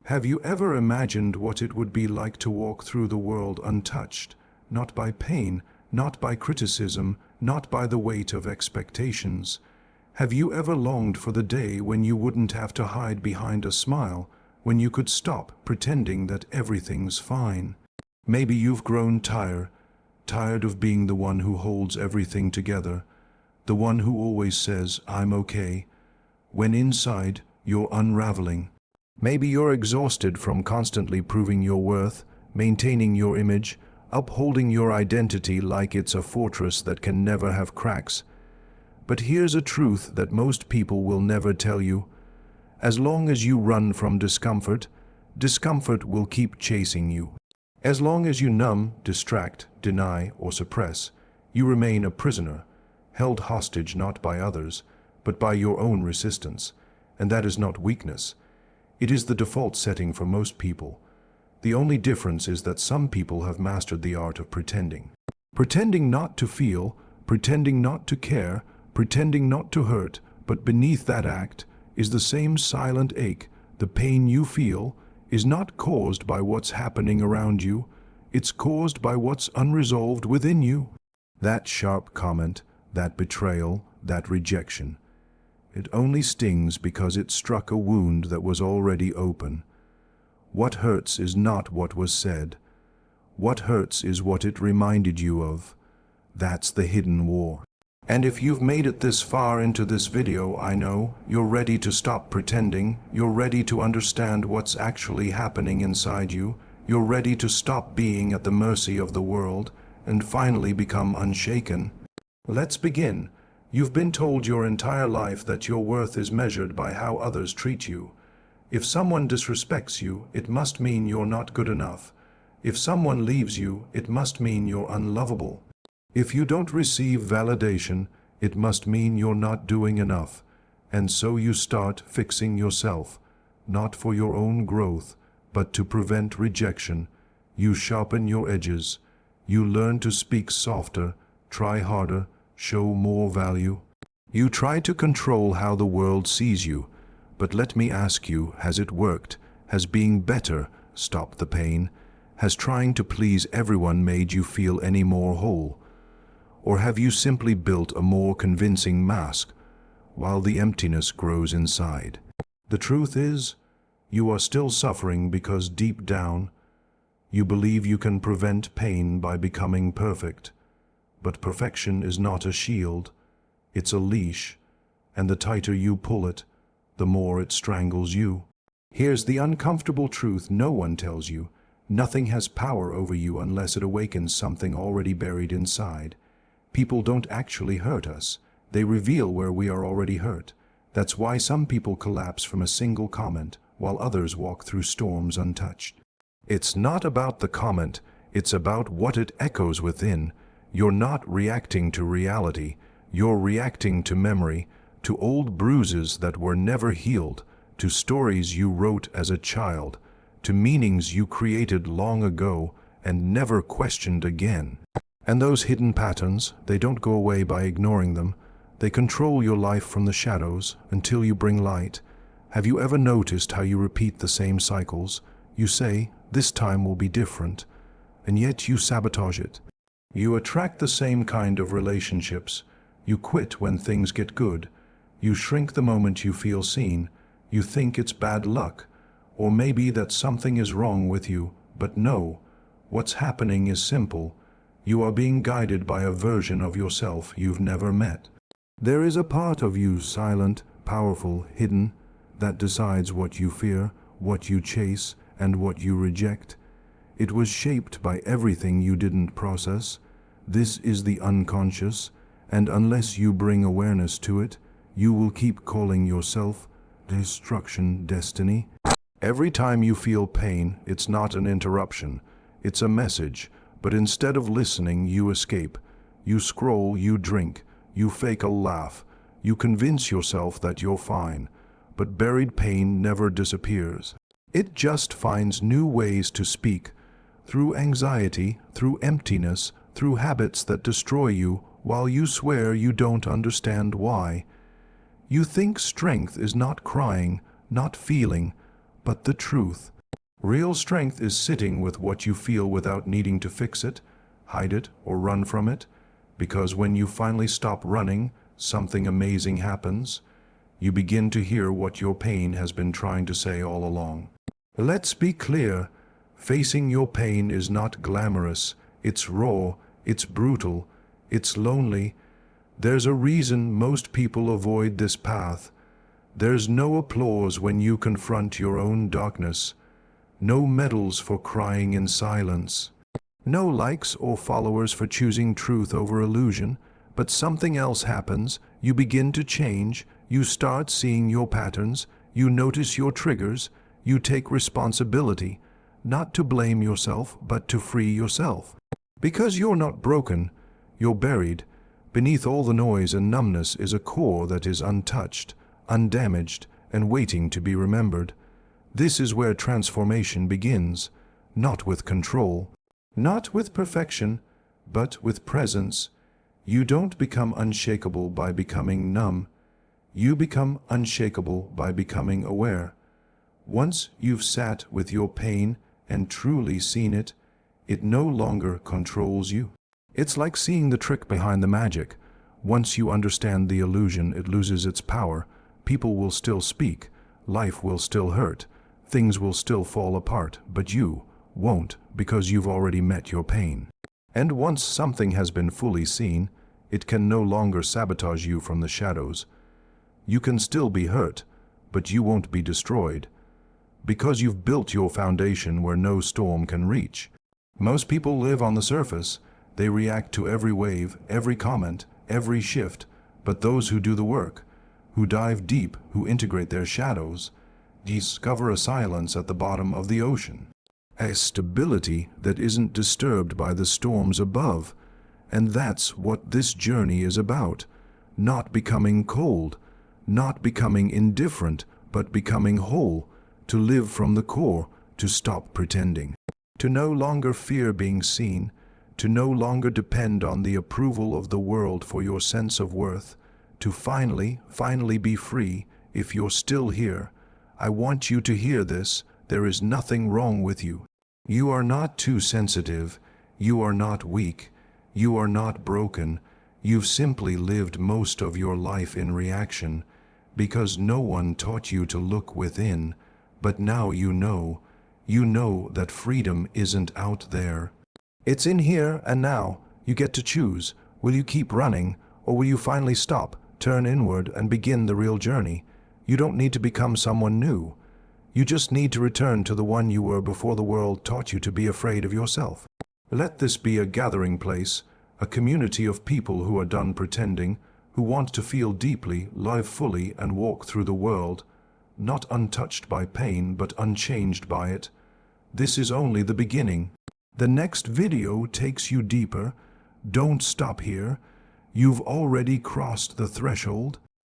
Have you ever imagined what it would be like to walk through the world untouched, not by pain, not by criticism, not by the weight of expectations? Have you ever longed for the day when you wouldn't have to hide behind a smile, when you could stop pretending that everything's fine? Maybe you've grown tired of being the one who holds everything together, the one who always says, "I'm okay," when inside you're unraveling. Maybe you're exhausted from constantly proving your worth, maintaining your image, upholding your identity like it's a fortress that can never have cracks. But here's a truth that most people will never tell you. As long as you run from discomfort, discomfort will keep chasing you. As long as you numb, distract, deny, or suppress, you remain a prisoner, held hostage not by others, but by your own resistance. And that is not weakness. It is the default setting for most people. The only difference is that some people have mastered the art of pretending. Pretending not to feel, pretending not to care, pretending not to hurt, but beneath that act is the same silent ache. The pain you feel is not caused by what's happening around you, it's caused by what's unresolved within you. That sharp comment, that betrayal, that rejection. It only stings because it struck a wound that was already open. What hurts is not what was said. What hurts is what it reminded you of. That's the hidden war. And if you've made it this far into this video, I know you're ready to stop pretending, you're ready to understand what's actually happening inside you, you're ready to stop being at the mercy of the world, and finally become unshaken. Let's begin. You've been told your entire life that your worth is measured by how others treat you. If someone disrespects you, it must mean you're not good enough. If someone leaves you, it must mean you're unlovable. If you don't receive validation, it must mean you're not doing enough. And so you start fixing yourself, not for your own growth, but to prevent rejection. You sharpen your edges. You learn to speak softer, try harder, show more value. You try to control how the world sees you. But let me ask you, has it worked? Has being better stopped the pain? Has trying to please everyone made you feel any more whole? Or have you simply built a more convincing mask while the emptiness grows inside? The truth is, you are still suffering because deep down, you believe you can prevent pain by becoming perfect. But perfection is not a shield, it's a leash, and the tighter you pull it, the more it strangles you. Here's the uncomfortable truth no one tells you. Nothing has power over you unless it awakens something already buried inside. People don't actually hurt us. They reveal where we are already hurt. That's why some people collapse from a single comment, while others walk through storms untouched. It's not about the comment, it's about what it echoes within. You're not reacting to reality, you're reacting to memory, to old bruises that were never healed, to stories you wrote as a child, to meanings you created long ago and never questioned again. And those hidden patterns, they don't go away by ignoring them. They control your life from the shadows until you bring light. Have you ever noticed how you repeat the same cycles? You say, "This time will be different," and yet you sabotage it. You attract the same kind of relationships. You quit when things get good. You shrink the moment you feel seen. You think it's bad luck, or maybe that something is wrong with you. But no, what's happening is simple. You are being guided by a version of yourself you've never met. There is a part of you, silent, powerful, hidden, that decides what you fear, what you chase, and what you reject. It was shaped by everything you didn't process. This is the unconscious, and unless you bring awareness to it, you will keep calling yourself destruction, destiny. Every time you feel pain, it's not an interruption, it's a message, but instead of listening, you escape. You scroll, you drink, you fake a laugh, you convince yourself that you're fine, but buried pain never disappears. It just finds new ways to speak, through anxiety, through emptiness, through habits that destroy you, while you swear you don't understand why. You think strength is not crying, not feeling, but the truth. Real strength is sitting with what you feel without needing to fix it, hide it, or run from it, because when you finally stop running, something amazing happens. You begin to hear what your pain has been trying to say all along. Let's be clear, facing your pain is not glamorous, it's raw, it's brutal, it's lonely. There's a reason most people avoid this path. There's no applause when you confront your own darkness. No medals for crying in silence. No likes or followers for choosing truth over illusion. But something else happens. You begin to change. You start seeing your patterns. You notice your triggers. You take responsibility. Not to blame yourself, but to free yourself. Because you're not broken, you're buried. Beneath all the noise and numbness is a core that is untouched, undamaged, and waiting to be remembered. This is where transformation begins, not with control, not with perfection, but with presence. You don't become unshakable by becoming numb. You become unshakable by becoming aware. Once you've sat with your pain and truly seen it, it no longer controls you. It's like seeing the trick behind the magic. Once you understand the illusion, it loses its power. People will still speak. Life will still hurt. Things will still fall apart, but you won't, because you've already met your pain. And once something has been fully seen, it can no longer sabotage you from the shadows. You can still be hurt, but you won't be destroyed, because you've built your foundation where no storm can reach. Most people live on the surface. They react to every wave, every comment, every shift, but those who do the work, who dive deep, who integrate their shadows, discover a silence at the bottom of the ocean, a stability that isn't disturbed by the storms above. And that's what this journey is about. Not becoming cold, not becoming indifferent, but becoming whole, to live from the core, to stop pretending, to no longer fear being seen, to no longer depend on the approval of the world for your sense of worth, to finally be free. If you're still here, I want you to hear this. There is nothing wrong with you. You are not too sensitive. You are not weak. You are not broken. You've simply lived most of your life in reaction, because no one taught you to look within. But now you know that freedom isn't out there. It's in here and now. You get to choose. Will you keep running, or will you finally stop, turn inward, and begin the real journey? You don't need to become someone new. You just need to return to the one you were before the world taught you to be afraid of yourself. Let this be a gathering place, a community of people who are done pretending, who want to feel deeply, live fully, and walk through the world, not untouched by pain, but unchanged by it. This is only the beginning. The next video takes you deeper. Don't stop here. You've already crossed the threshold.